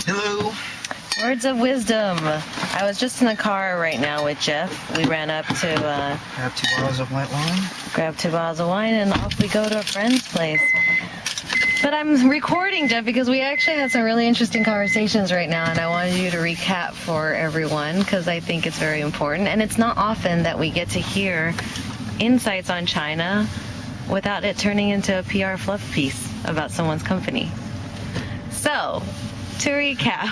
Hello. Words of wisdom. I was just in the car right now with Jeff. We ran up to Grab 2 bottles of white wine. grab 2 bottles of wine, and off we go to a friend's place. But I'm recording, Jeff, because we actually had some really interesting conversations right now, and I wanted you to recap for everyone because I think it's very important. And it's not often that we get to hear insights on China without it turning into a PR fluff piece about someone's company. So, to recap.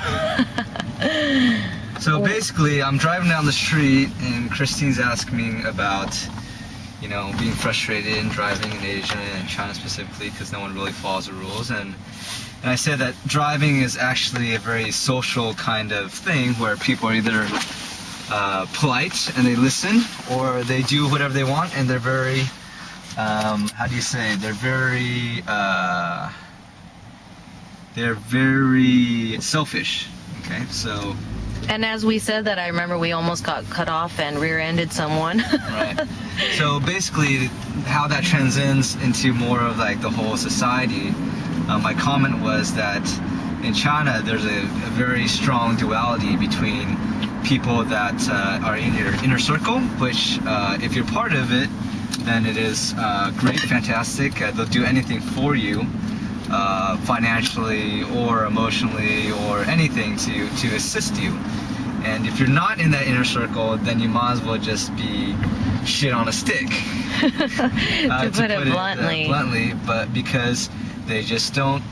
So basically, I'm driving down the street and Christine's asking me about, being frustrated in driving in Asia and China specifically because no one really follows the rules. And I said that driving is actually a very social kind of thing where people are either polite and they listen, or they do whatever they want and they're very, they're very selfish. Okay, so. And as we said that, I remember we almost got cut off and rear-ended someone. Right. So basically, how that transcends into more of like the whole society. My comment was that in China, there's a very strong duality between people that are in your inner circle, which if you're part of it, then it is great, fantastic. They'll do anything for you. Financially or emotionally or anything to assist you. And if you're not in that inner circle, then you might as well just be shit on a stick. to put it bluntly. But because they just don't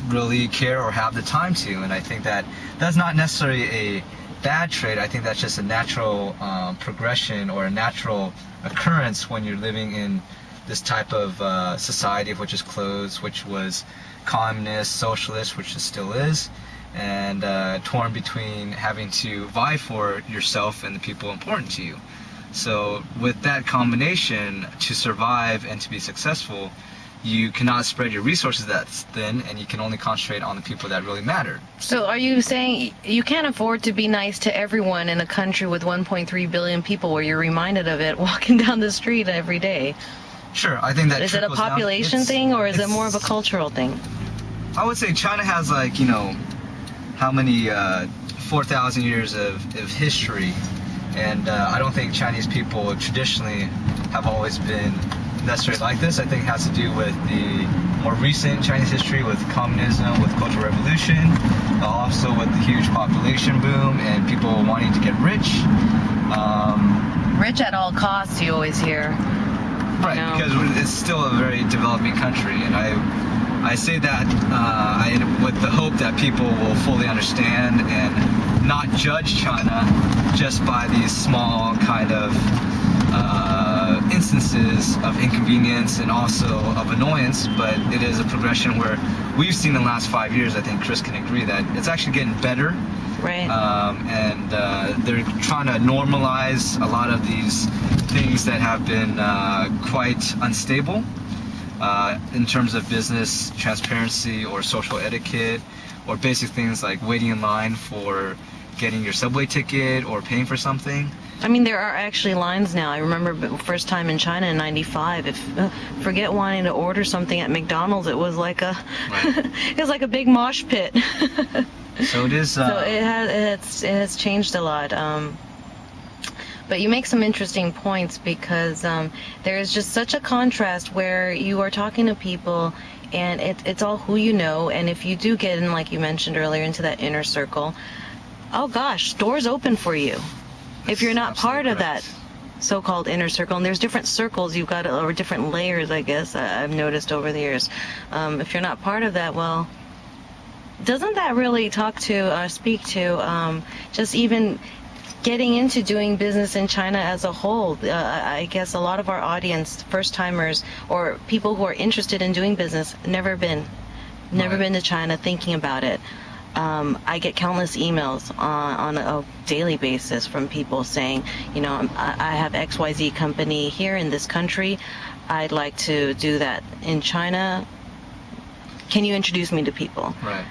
really care or have the time to. And I think that that's not necessarily a bad trait. I think that's just a natural progression or a natural occurrence when you're living in this type of society which is closed, which was communist, socialist, which it still is, and torn between having to vie for yourself and the people important to you. So with that combination, to survive and to be successful, you cannot spread your resources that thin, and you can only concentrate on the people that really matter. So are you saying you can't afford to be nice to everyone in a country with 1.3 billion people where you're reminded of it walking down the street every day? Sure, I think that is it a population thing, or is it more of a cultural thing? I would say China has how many 4,000 years of history, and I don't think Chinese people traditionally have always been necessarily like this. I think it has to do with the more recent Chinese history with communism, with Cultural Revolution, also with the huge population boom and people wanting to get rich. Rich at all costs, you always hear. Right, because it's still a very developing country, and I say that with the hope that people will fully understand and not judge China just by these small kind of instances of inconvenience and also of annoyance, but it is a progression where we've seen in the last 5 years, I think Chris can agree, that it's actually getting better. Right. And they're trying to normalize a lot of these things that have been quite unstable in terms of business transparency or social etiquette or basic things like waiting in line for getting your subway ticket or paying for something. I mean, there are actually lines now. I remember the first time in China in '95. Forget wanting to order something at McDonald's. It was like a, right. It was like a big mosh pit. So it is. So it has changed a lot. But you make some interesting points because there is just such a contrast where you are talking to people and it's all who you know, and if you do get in, like you mentioned earlier, into that inner circle, oh gosh, doors open for you. If you're not part of that so-called inner circle, and there's different circles you've got, or different layers, I guess, I've noticed over the years. If you're not part of that, well, doesn't that really speak to just even getting into doing business in China as a whole? I guess a lot of our audience, first-timers or people who are interested in doing business, never been to China, thinking about it. I get countless emails on a daily basis from people saying, I have XYZ company here in this country. I'd like to do that in China. Can you introduce me to people? Right.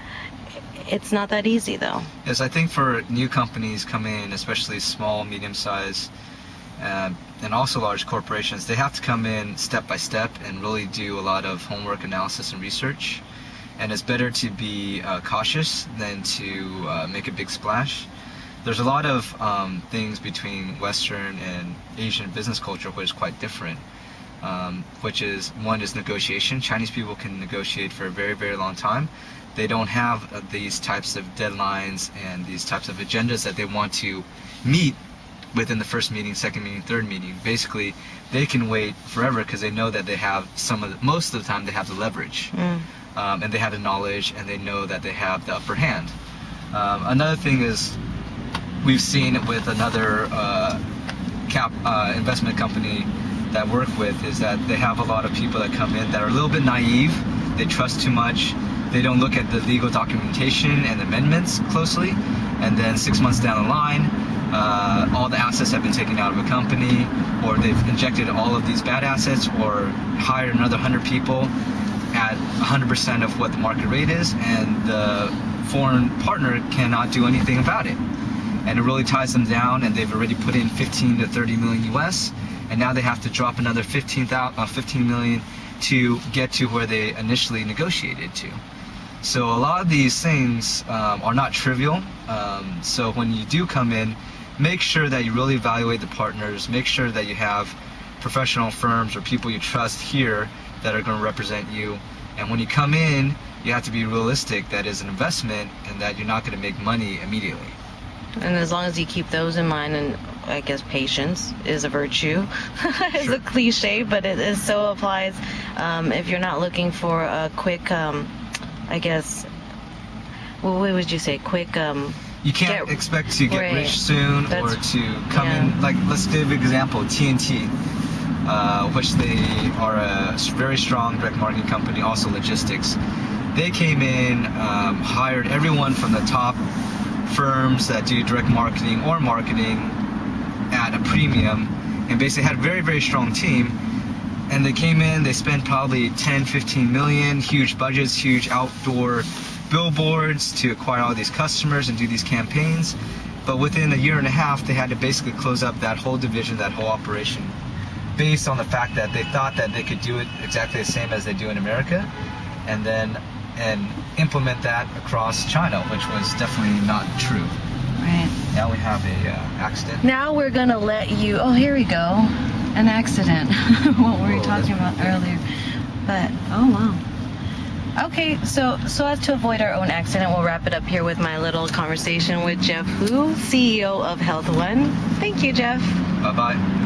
It's not that easy, though. Yes, I think for new companies coming in, especially small, medium-sized, and also large corporations, they have to come in step by step and really do a lot of homework, analysis, and research. and it's better to be cautious than to make a big splash. There's a lot of things between Western and Asian business culture which is quite different, which is, one is negotiation. Chinese people can negotiate for a very, very long time. They don't have these types of deadlines and these types of agendas that they want to meet within the first meeting, second meeting, third meeting. Basically, they can wait forever because they know that they have most of the time they have the leverage, and they have the knowledge, and they know that they have the upper hand. Another thing is, we've seen it with another investment company that work with, is that they have a lot of people that come in that are a little bit naive. They trust too much. They don't look at the legal documentation and amendments closely, and then 6 months down the line, all the assets have been taken out of a company, or they've injected all of these bad assets, or hired another 100 people at 100% of what the market rate is, and the foreign partner cannot do anything about it. And it really ties them down, and they've already put in 15 to 30 million US, and now they have to drop another 15 million to get to where they initially negotiated to. So a lot of these things are not trivial. So when you do come in, make sure that you really evaluate the partners, make sure that you have professional firms or people you trust here that are going to represent you. And when you come in, you have to be realistic that it's an investment and that you're not going to make money immediately. And as long as you keep those in mind, and I guess patience is a virtue. It's Sure. a cliche, but it so applies if you're not looking for a quick, I guess, what would you say, quick... You can't expect to get right. rich soon, or to come in, like, let's give an example, TNT, which they are a very strong direct marketing company, also logistics. They came in, hired everyone from the top firms that do direct marketing or marketing at a premium, and basically had a very, very strong team. And they came in, they spent probably 10, 15 million, huge budgets, huge outdoor billboards to acquire all these customers and do these campaigns. But within a year and a half, they had to basically close up that whole division, that whole operation, based on the fact that they thought that they could do it exactly the same as they do in America, and implement that across China, which was definitely not true. Right. Now we have a accident. Now we're gonna let you. Oh, here we go. An accident. What were we talking about earlier? But oh wow. Okay, so as to avoid our own accident, we'll wrap it up here with my little conversation with Jeff Hu, CEO of Health One. Thank you, Jeff. Bye bye.